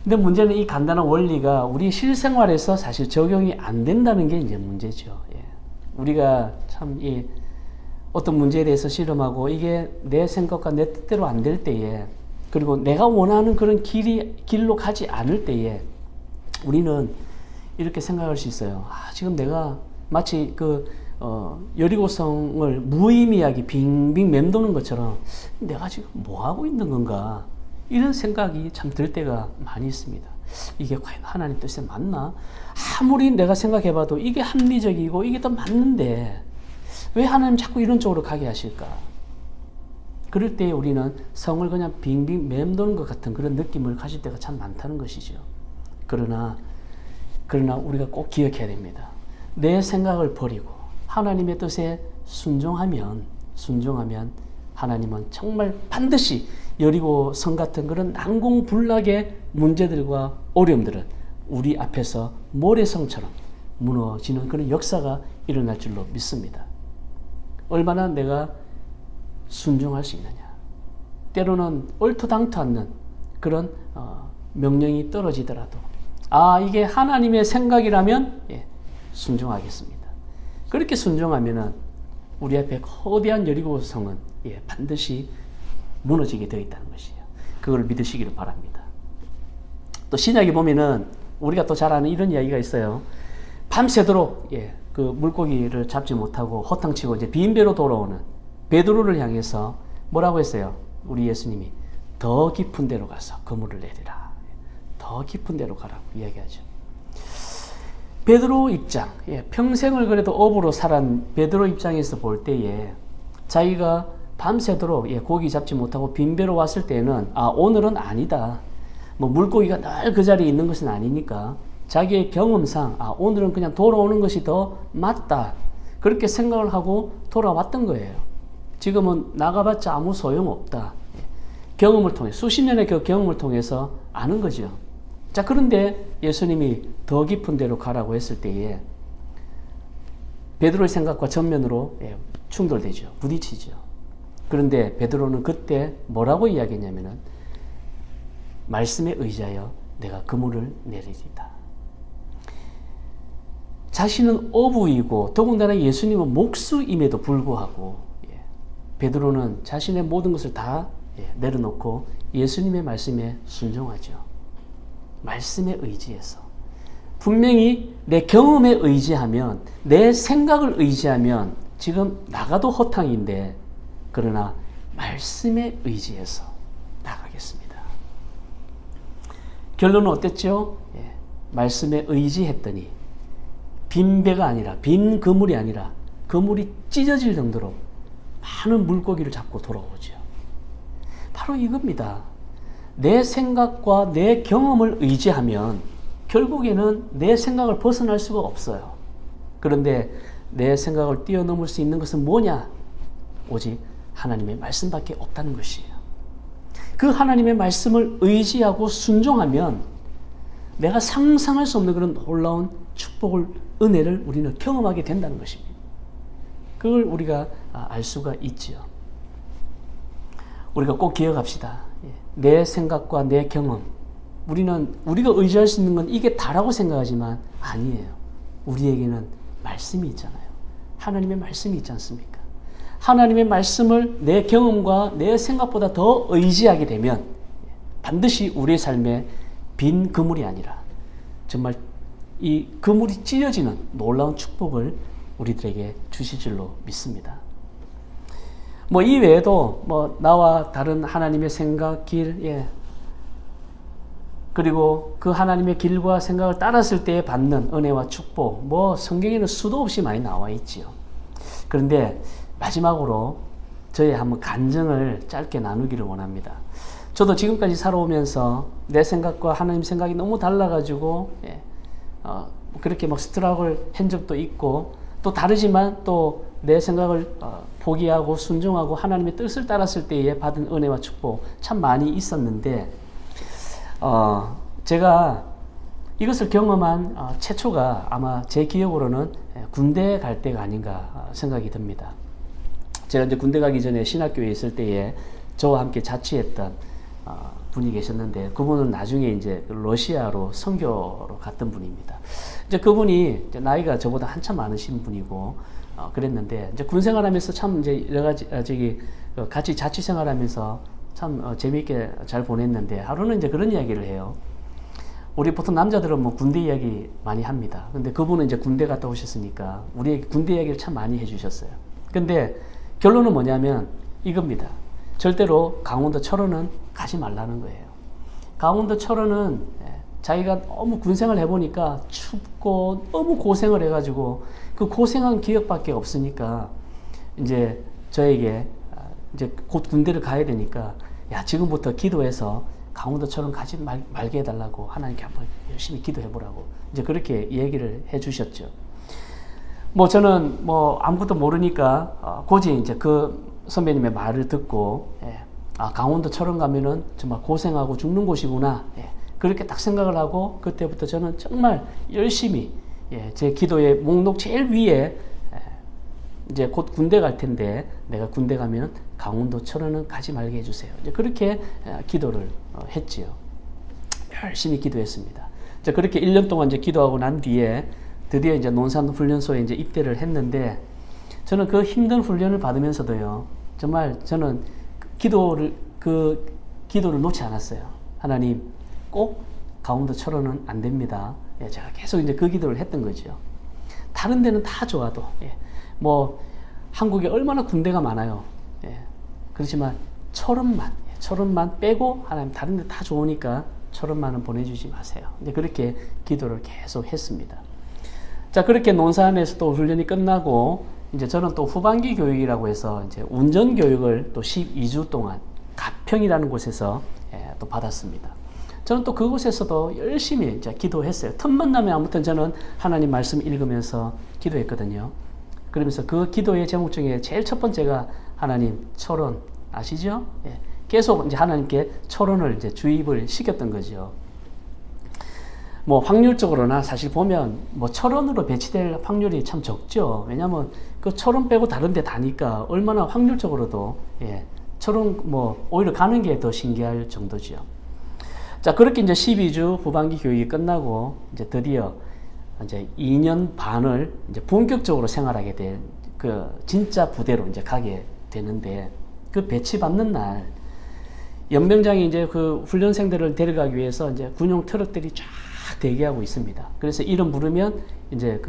Speaker 1: 근데 문제는 이 간단한 원리가 우리 실생활에서 사실 적용이 안 된다는 게 이제 문제죠. 우리가 참 어떤 문제에 대해서 실험하고 이게 내 생각과 내 뜻대로 안 될 때에 그리고 내가 원하는 그런 길로 가지 않을 때에 우리는 이렇게 생각할 수 있어요. 지금 내가 마치 여리고성을 무의미하게 빙빙 맴도는 것처럼 내가 지금 뭐 하고 있는 건가? 이런 생각이 참 들 때가 많이 있습니다. 이게 과연 하나님 뜻에 맞나? 아무리 내가 생각해봐도 이게 합리적이고 이게 더 맞는데 왜 하나님 자꾸 이런 쪽으로 가게 하실까? 그럴 때 우리는 성을 그냥 빙빙 맴도는 것 같은 그런 느낌을 가질 때가 참 많다는 것이죠. 그러나 우리가 꼭 기억해야 됩니다. 내 생각을 버리고 하나님의 뜻에 순종하면 하나님은 정말 반드시 여리고 성 같은 그런 난공불락의 문제들과 어려움들은 우리 앞에서 모래성처럼 무너지는 그런 역사가 일어날 줄로 믿습니다. 얼마나 내가 순종할 수 있느냐. 때로는 얼토당토 않는 그런 명령이 떨어지더라도 이게 하나님의 생각이라면 순종하겠습니다. 그렇게 순종하면은 우리 앞에 거대한 여리고 성은 반드시 무너지게 되어 있다는 것이에요. 그걸 믿으시기를 바랍니다. 또 신약에 보면은 우리가 또 잘 아는 이런 이야기가 있어요. 밤새도록 그 물고기를 잡지 못하고 허탕치고 이제 빈 배로 돌아오는 베드로를 향해서 뭐라고 했어요? 우리 예수님이 더 깊은 데로 가서 그물을 내리라. 더 깊은 데로 가라고 이야기하죠. 베드로 입장, 평생을 그래도 어부로 살은 베드로 입장에서 볼 때에 자기가 밤새도록 고기 잡지 못하고 빈배로 왔을 때는 오늘은 아니다. 뭐 물고기가 늘 그 자리에 있는 것은 아니니까 자기의 경험상 오늘은 그냥 돌아오는 것이 더 맞다. 그렇게 생각을 하고 돌아왔던 거예요. 지금은 나가봤자 아무 소용없다. 경험을 통해 수십 년의 그 경험을 통해서 아는 거죠. 자, 그런데 예수님이 더 깊은 데로 가라고 했을 때에 베드로의 생각과 전면으로 충돌되죠. 부딪히죠. 그런데 베드로는 그때 뭐라고 이야기했냐면은 말씀에 의지하여 내가 그물을 내리리다. 자신은 어부이고 더군다나 예수님은 목수임에도 불구하고 베드로는 자신의 모든 것을 다 내려놓고 예수님의 말씀에 순종하죠. 말씀에 의지해서. 분명히 내 경험에 의지하면, 내 생각을 의지하면 지금 나가도 허탕인데, 그러나 말씀에 의지해서 나가겠습니다. 결론은 어땠죠? 말씀에 의지했더니 빈 배가 아니라, 빈 그물이 아니라 그물이 찢어질 정도로 많은 물고기를 잡고 돌아오죠. 바로 이겁니다. 내 생각과 내 경험을 의지하면 결국에는 내 생각을 벗어날 수가 없어요. 그런데 내 생각을 뛰어넘을 수 있는 것은 뭐냐? 오직 하나님의 말씀밖에 없다는 것이에요. 그 하나님의 말씀을 의지하고 순종하면 내가 상상할 수 없는 그런 놀라운 축복을, 은혜를 우리는 경험하게 된다는 것입니다. 그걸 우리가 알 수가 있죠. 우리가 꼭 기억합시다. 내 생각과 내 경험, 우리가 의지할 수 있는 건 이게 다라고 생각하지만 아니에요. 우리에게는 말씀이 있잖아요. 하나님의 말씀이 있지 않습니까? 하나님의 말씀을 내 경험과 내 생각보다 더 의지하게 되면 반드시 우리의 삶에 빈 그물이 아니라 정말 이 그물이 찢어지는 놀라운 축복을 우리들에게 주실 줄로 믿습니다. 뭐 이 외에도 뭐 나와 다른 하나님의 생각, 길, 그리고 그 하나님의 길과 생각을 따랐을 때 받는 은혜와 축복, 뭐 성경에는 수도 없이 많이 나와 있지요. 그런데 마지막으로 저의 한번 간증을 짧게 나누기를 원합니다. 저도 지금까지 살아오면서 내 생각과 하나님 생각이 너무 달라가지고 그렇게 막 스트럭을 한 적도 있고, 또 다르지만 또 내 생각을 포기하고 순종하고 하나님의 뜻을 따랐을 때에 받은 은혜와 축복 참 많이 있었는데, 제가 이것을 경험한 최초가 아마 제 기억으로는 군대 갈 때가 아닌가 생각이 듭니다. 제가 이제 군대 가기 전에 신학교에 있을 때에 저와 함께 자취했던 분이 계셨는데, 그분은 나중에 이제 러시아로 선교로 갔던 분입니다. 이제 그분이 이제 나이가 저보다 한참 많으신 분이고, 그랬는데, 이제 군 생활하면서 참 이제 여러 가지, 같이 자취 생활하면서 참 재미있게 잘 보냈는데, 하루는 이제 그런 이야기를 해요. 우리 보통 남자들은 뭐 군대 이야기 많이 합니다. 근데 그분은 이제 군대 갔다 오셨으니까 우리에게 군대 이야기를 참 많이 해주셨어요. 근데 결론은 뭐냐면 이겁니다. 절대로 강원도 철원은 가지 말라는 거예요. 강원도 철원은 자기가 너무 군생활 해보니까 춥고 너무 고생을 해가지고 그 고생한 기억밖에 없으니까 이제 저에게 이제 곧 군대를 가야 되니까 야, 지금부터 기도해서 강원도 철원 가지 말게 해달라고 하나님께 한번 열심히 기도해보라고 이제 그렇게 얘기를 해주셨죠. 뭐 저는 뭐 아무것도 모르니까 고지 이제 그 선배님의 말을 듣고 강원도 철원 가면은 정말 고생하고 죽는 곳이구나. 그렇게 딱 생각을 하고 그때부터 저는 정말 열심히 제 기도의 목록 제일 위에 이제 곧 군대 갈 텐데 내가 군대 가면 강원도 철원은 가지 말게 해주세요. 이제 그렇게 기도를 했지요. 열심히 기도했습니다. 이제 그렇게 1년 동안 이제 기도하고 난 뒤에 드디어 이제 논산훈련소에 이제 입대를 했는데, 저는 그 힘든 훈련을 받으면서도요, 정말 저는 기도를 놓지 않았어요. 하나님, 꼭 강원도 철원은 안 됩니다. 예, 제가 계속 이제 그 기도를 했던 거죠. 다른 데는 다 좋아도, 예, 뭐, 한국에 얼마나 군대가 많아요. 예, 그렇지만 철원만 빼고 하나님 다른 데 다 좋으니까 철원만은 보내주지 마세요. 이제 그렇게 기도를 계속 했습니다. 자, 그렇게 논산에서 또 훈련이 끝나고, 이제 저는 또 후반기 교육이라고 해서 이제 운전 교육을 또 12주 동안 가평이라는 곳에서 또 받았습니다. 저는 또 그곳에서도 열심히 이제 기도했어요. 틈만 나면 아무튼 저는 하나님 말씀 읽으면서 기도했거든요. 그러면서 그 기도의 제목 중에 제일 첫 번째가 하나님 철원 아시죠? 예. 계속 이제 하나님께 철원을 이제 주입을 시켰던 거죠. 뭐 확률적으로나 사실 보면 뭐 철원으로 배치될 확률이 참 적죠. 왜냐하면 그 철원 빼고 다른 데 다니까 얼마나 확률적으로도 철원 뭐 오히려 가는 게 더 신기할 정도죠. 자, 그렇게 이제 12주 후반기 교육이 끝나고 이제 드디어 이제 2년 반을 이제 본격적으로 생활하게 될 그 진짜 부대로 이제 가게 되는데, 그 배치 받는 날 연병장이 이제 그 훈련생들을 데려가기 위해서 이제 군용 트럭들이 쫙 대기하고 있습니다. 그래서 이름 부르면 이제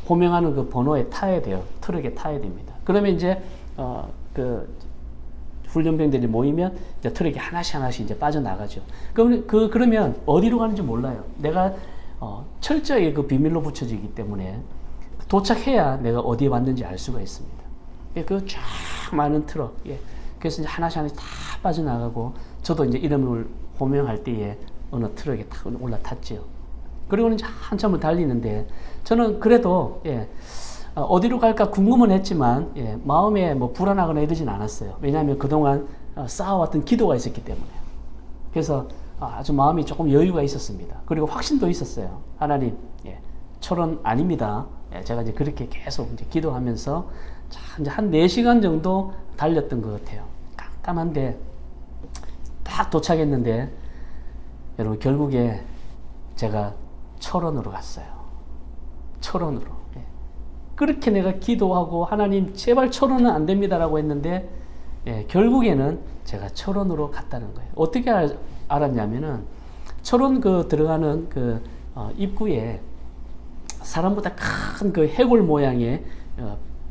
Speaker 1: 호명하는 그 번호에 타야 돼요. 트럭에 타야 됩니다. 그러면 이제 그 훈련병들이 모이면 이제 트럭이 하나씩 이제 빠져나가죠. 그러면 어디로 가는지 몰라요. 내가 철저하게 그 비밀로 붙여지기 때문에 도착해야 내가 어디에 왔는지 알 수가 있습니다. 그 쫙 많은 트럭, 그래서 이제 하나씩 다 빠져나가고, 저도 이제 이름을 호명할 때에 어느 트럭에 탁 올라탔죠. 그리고는 이제 한참을 달리는데, 저는 그래도 어디로 갈까 궁금은 했지만 마음에 뭐 불안하거나 이러진 않았어요. 왜냐하면 그동안 쌓아왔던 기도가 있었기 때문에. 그래서 아주 마음이 조금 여유가 있었습니다. 그리고 확신도 있었어요. 하나님, 철원 아닙니다. 제가 이제 그렇게 계속 이제 기도하면서 이제 한 4시간 정도 달렸던 것 같아요. 깜깜한데 딱 도착했는데, 여러분 결국에 제가 철원으로 갔어요. 철원으로. 그렇게 내가 기도하고 하나님 제발 철원은 안 됩니다라고 했는데 결국에는 제가 철원으로 갔다는 거예요. 어떻게 알았냐면은 철원 들어가는 입구에 사람보다 큰 그 해골 모양의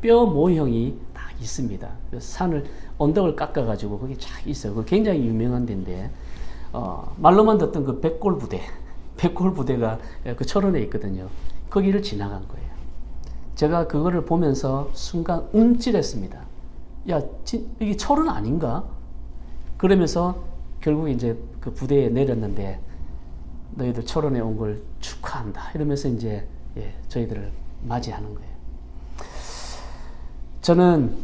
Speaker 1: 뼈 모형이 딱 있습니다. 산을 언덕을 깎아가지고 거기 쫙 있어요. 그 굉장히 유명한 데인데 말로만 듣던 그 백골 부대가 그 철원에 있거든요. 거기를 지나간 거예요. 제가 그거를 보면서 순간 움찔했습니다. 야, 이게 철원 아닌가? 그러면서 결국 이제 그 부대에 내렸는데, 너희들 철원에 온 걸 축하한다. 이러면서 이제 저희들을 맞이하는 거예요. 저는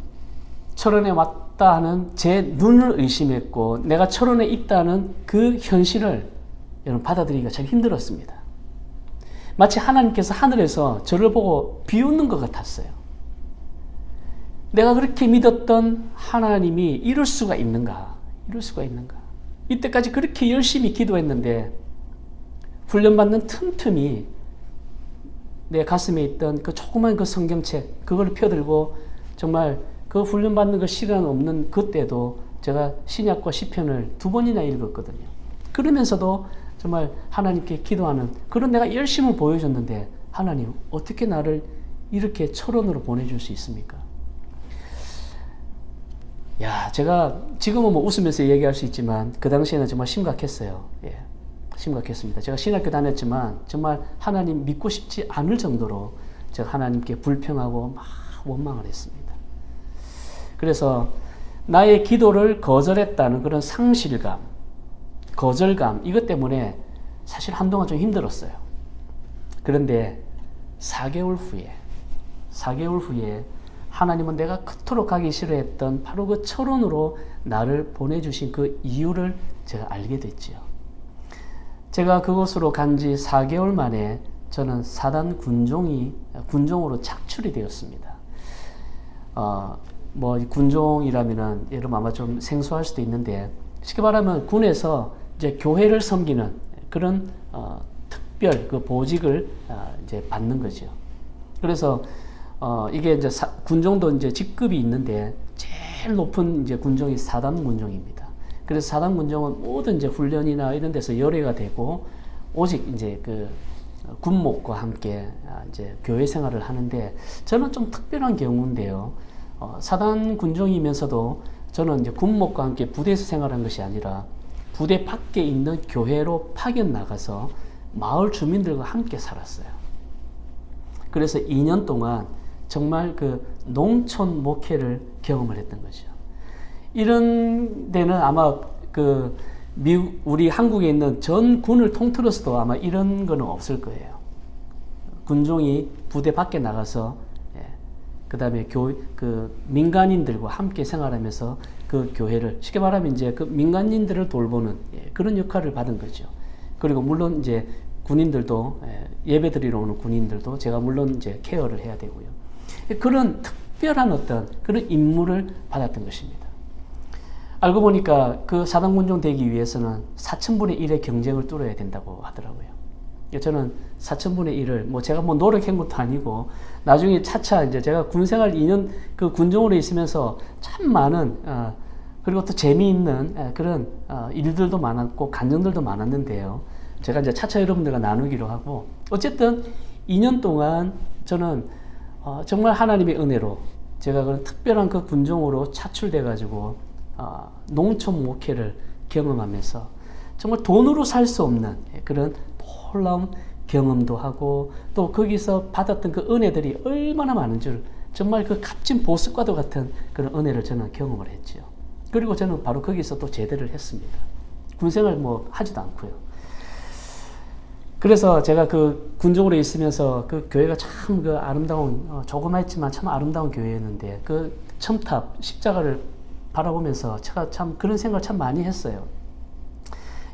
Speaker 1: 철원에 왔다 하는 제 눈을 의심했고, 내가 철원에 있다는 그 현실을 여러분 받아들이기가 참 힘들었습니다. 마치 하나님께서 하늘에서 저를 보고 비웃는 것 같았어요. 내가 그렇게 믿었던 하나님이 이럴 수가 있는가? 이때까지 그렇게 열심히 기도했는데 훈련받는 틈틈이 내 가슴에 있던 그 조그만 그 성경책 그걸 펴들고, 정말 그 훈련받는 그 시간 없는 그때도 제가 신약과 시편을 2번이나 읽었거든요. 그러면서도 정말 하나님께 기도하는 그런 내가 열심을 보여줬는데, 하나님 어떻게 나를 이렇게 철원으로 보내줄 수 있습니까? 야, 제가 지금은 뭐 웃으면서 얘기할 수 있지만 그 당시에는 정말 심각했어요. 심각했습니다. 제가 신학교 다녔지만 정말 하나님 믿고 싶지 않을 정도로 제가 하나님께 불평하고 막 원망을 했습니다. 그래서 나의 기도를 거절했다는 그런 상실감, 거절감, 이것 때문에 사실 한동안 좀 힘들었어요. 그런데 4개월 후에 하나님은 내가 그토록 가기 싫어했던 바로 그 철원으로 나를 보내주신 그 이유를 제가 알게 됐지요. 제가 그곳으로 간 지 4개월 만에 저는 사단 군종으로 착출이 되었습니다. 뭐 군종이라면은 여러분 아마 좀 생소할 수도 있는데, 쉽게 말하면 군에서 이제 교회를 섬기는 그런 특별 그 보직을 이제 받는 거죠. 그래서 이게 이제 군종도 이제 직급이 있는데 제일 높은 이제 군종이 사단 군종입니다. 그래서 사단 군종은 모든 이제 훈련이나 이런 데서 열애가 되고 오직 이제 그 군목과 함께 이제 교회 생활을 하는데 저는 좀 특별한 경우인데요. 사단 군종이면서도 저는 이제 군목과 함께 부대에서 생활한 것이 아니라 부대 밖에 있는 교회로 파견 나가서 마을 주민들과 함께 살았어요. 그래서 2년 동안 정말 그 농촌 목회를 경험을 했던 거죠. 이런 데는 아마 그 우리 한국에 있는 전 군을 통틀어서도 아마 이런 거는 없을 거예요. 군종이 부대 밖에 나가서 그 다음에 그 민간인들과 함께 생활하면서 그 교회를 쉽게 말하면 이제 그 민간인들을 돌보는 그런 역할을 받은 거죠. 그리고 물론 이제 군인들도 예배 드리러 오는 군인들도 제가 물론 이제 케어를 해야 되고요. 그런 특별한 어떤 그런 임무를 받았던 것입니다. 알고 보니까 그 사단군종 되기 위해서는 4,000분의 1의 경쟁을 뚫어야 된다고 하더라고요. 저는 4,000분의 1을 제가 노력한 것도 아니고 나중에 차차 이제 제가 군생활 2년 그 군종으로 있으면서 참 많은 그리고 또 재미있는 그런 일들도 많았고 간증들도 많았는데요. 제가 이제 차차 여러분들과 나누기로 하고 어쨌든 2년 동안 저는 정말 하나님의 은혜로 제가 그런 특별한 그 군종으로 차출돼 가지고 농촌 목회를 경험하면서 정말 돈으로 살 수 없는 그런 놀라운 경험도 하고 또 거기서 받았던 그 은혜들이 얼마나 많은 줄 정말 그 값진 보석과도 같은 그런 은혜를 저는 경험을 했죠. 그리고 저는 바로 거기서 또 제대를 했습니다. 군생활 하지도 않고요. 그래서 제가 그 군종으로 있으면서 그 교회가 참 그 아름다운 조그맣지만 참 아름다운 교회였는데 그 첨탑 십자가를 바라보면서 제가 참 그런 생각을 참 많이 했어요.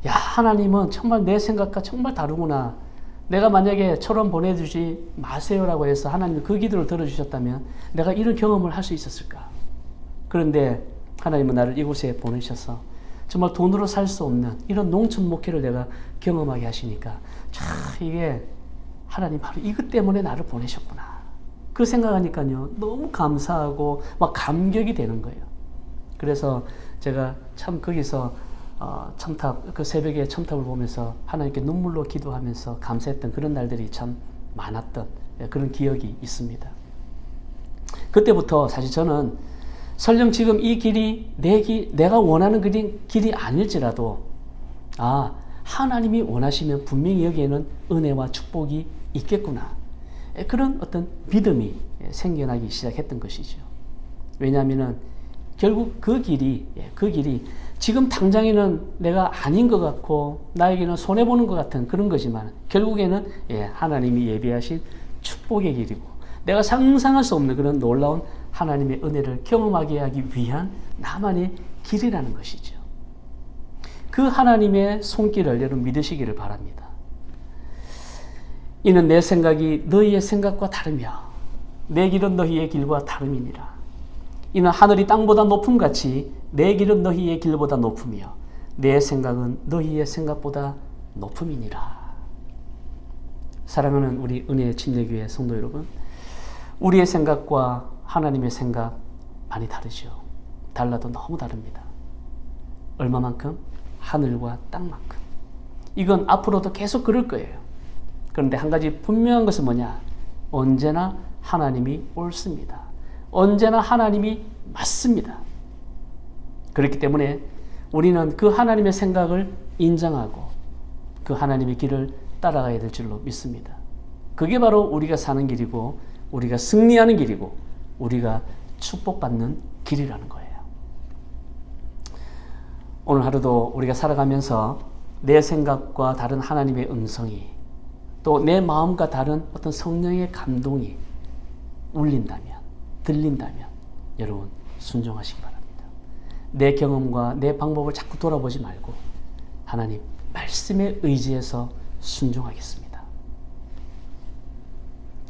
Speaker 1: 야, 하나님은 정말 내 생각과 정말 다르구나. 내가 만약에 처럼 보내주지 마세요라고 해서 하나님이 그 기도를 들어주셨다면 내가 이런 경험을 할 수 있었을까? 그런데 하나님은 나를 이곳에 보내셔서 정말 돈으로 살 수 없는 이런 농촌 목회를 내가 경험하게 하시니까 참 이게 하나님 바로 이것 때문에 나를 보내셨구나. 그 생각하니까요 너무 감사하고 막 감격이 되는 거예요. 그래서 제가 참 거기서 첨탑 그 새벽에 첨탑을 보면서 하나님께 눈물로 기도하면서 감사했던 그런 날들이 참 많았던 그런 기억이 있습니다. 그때부터 사실 저는 설령 지금 이 길이 내가 원하는 길이 아닐지라도 하나님이 원하시면 분명히 여기에는 은혜와 축복이 있겠구나. 그런 어떤 믿음이 생겨나기 시작했던 것이죠. 왜냐하면 결국 그 길이 지금 당장에는 내가 아닌 것 같고 나에게는 손해보는 것 같은 그런 거지만 결국에는 하나님이 예비하신 축복의 길이고 내가 상상할 수 없는 그런 놀라운 하나님의 은혜를 경험하게 하기 위한 나만의 길이라는 것이죠. 그 하나님의 손길을 여러분 믿으시기를 바랍니다. 이는 내 생각이 너희의 생각과 다르며 내 길은 너희의 길과 다름이니라. 이는 하늘이 땅보다 높음같이 내 길은 너희의 길보다 높으며 내 생각은 너희의 생각보다 높음이니라. 사랑하는 우리 은혜의 침례교회 성도 여러분, 우리의 생각과 하나님의 생각 많이 다르죠. 달라도 너무 다릅니다. 얼마만큼? 하늘과 땅만큼. 이건 앞으로도 계속 그럴 거예요. 그런데 한 가지 분명한 것은 뭐냐? 언제나 하나님이 옳습니다. 언제나 하나님이 맞습니다. 그렇기 때문에 우리는 그 하나님의 생각을 인정하고 그 하나님의 길을 따라가야 될 줄로 믿습니다. 그게 바로 우리가 사는 길이고 우리가 승리하는 길이고 우리가 축복받는 길이라는 거예요. 오늘 하루도 우리가 살아가면서 내 생각과 다른 하나님의 음성이 또 내 마음과 다른 어떤 성령의 감동이 울린다면 들린다면 여러분 순종하시기 바랍니다. 내 경험과 내 방법을 자꾸 돌아보지 말고 하나님 말씀에 의지해서 순종하겠습니다.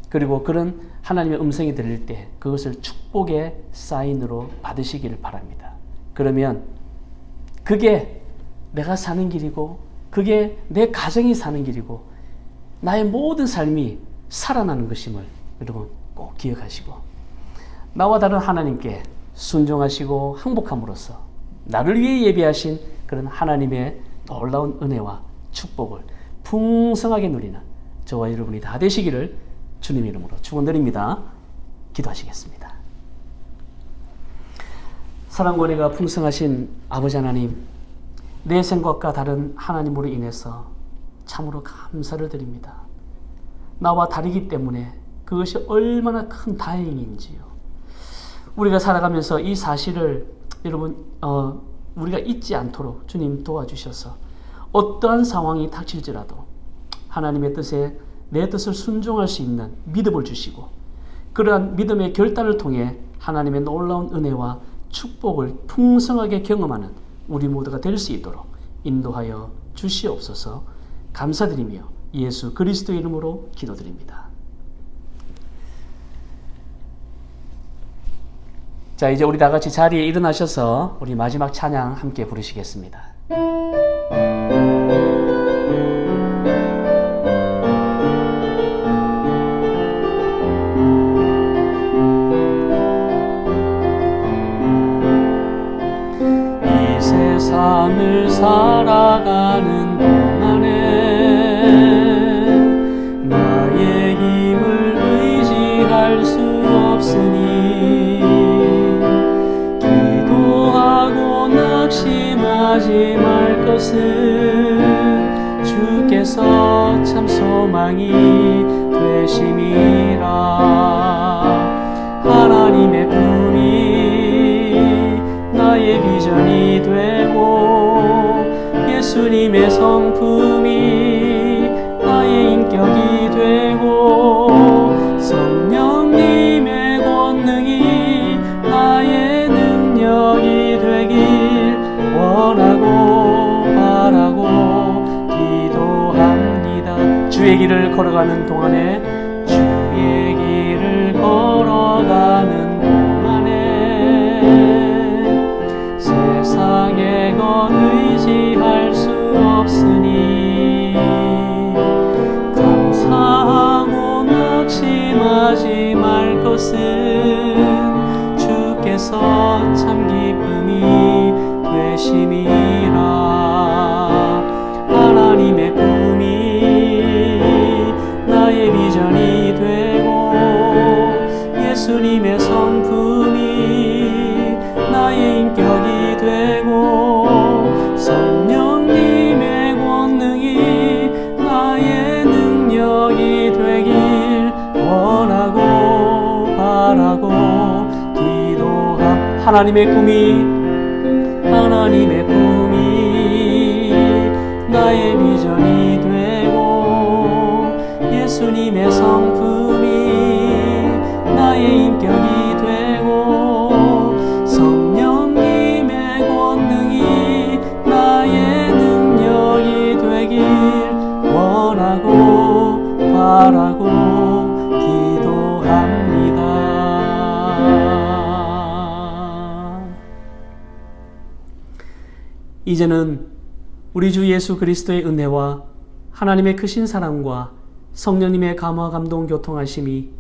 Speaker 1: 그리고 그런 하나님의 음성이 들릴 때 그것을 축복의 사인으로 받으시기를 바랍니다. 그러면 그게 내가 사는 길이고 그게 내 가정이 사는 길이고 나의 모든 삶이 살아나는 것임을 여러분 꼭 기억하시고 나와 다른 하나님께 순종하시고 항복함으로써 나를 위해 예비하신 그런 하나님의 놀라운 은혜와 축복을 풍성하게 누리는 저와 여러분이 다 되시기를 주님 이름으로 축원드립니다. 기도하시겠습니다. 사랑과 은혜가 풍성하신 아버지 하나님, 내 생각과 다른 하나님으로 인해서 참으로 감사를 드립니다. 나와 다르기 때문에 그것이 얼마나 큰 다행인지요. 우리가 살아가면서 이 사실을 여러분 우리가 잊지 않도록 주님 도와주셔서 어떠한 상황이 닥칠지라도 하나님의 뜻에 내 뜻을 순종할 수 있는 믿음을 주시고 그러한 믿음의 결단을 통해 하나님의 놀라운 은혜와 축복을 풍성하게 경험하는 우리 모두가 될 수 있도록 인도하여 주시옵소서. 감사드리며 예수 그리스도의 이름으로 기도드립니다. 자, 이제 우리 다 같이 자리에 일어나셔서 우리 마지막 찬양 함께 부르시겠습니다. 이 세상을 살아가는 동안에 나의 힘을 의지할 수 없으니 기도하고 낙심하지 말 것은 주께서 참 소망이 되심이라. 하나님의 꿈이 나의 비전이 되고 예수님의 성품이 나의 인격이 되고 성령님의 권능이 나의 능력이 되길 원하고 바라고 기도합니다. 주의 길을 걸어가는 동안에 주의 길을 걸어가는 동안에 세상의 것 의지할 수 없으니 감사하고 낙심하지 말 것은 주께서 참 기쁨이 되심이라. 하나님의 꿈이 나의 비전이 되고 예수님의 성품이 나의 인격이 되고 성령님의 권능이 나의 능력이 되길 원하고 바라고 기도합니다. 하나님의 꿈이 나의 비전이 되고 예수님의 성품이 나의 인격이 되고 성령님의 권능이 나의 능력이 되길 원하고 바라고 기도합니다. 이제는 우리 주 예수 그리스도의 은혜와 하나님의 크신 사랑과 성령님의 감화 감동 교통하심이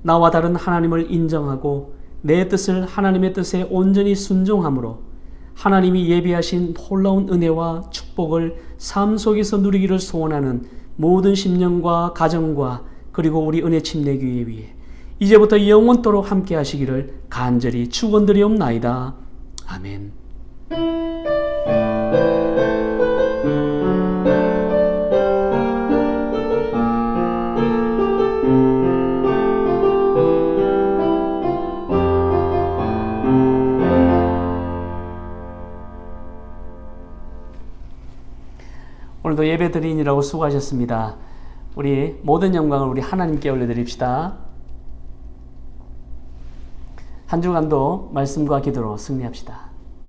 Speaker 1: 나와 다른 하나님을 인정하고 내 뜻을 하나님의 뜻에 온전히 순종함으로 하나님이 예비하신 놀라운 은혜와 축복을 삶 속에서 누리기를 소원하는 모든 심령과 가정과 그리고 우리 은혜 침례교회 위에 이제부터 영원토록 함께 하시기를 간절히 축원드리옵나이다. 아멘. 오늘도 예배 드리느라고 수고하셨습니다. 우리 모든 영광을 우리 하나님께 올려드립시다. 한 주간도 말씀과 기도로 승리합시다.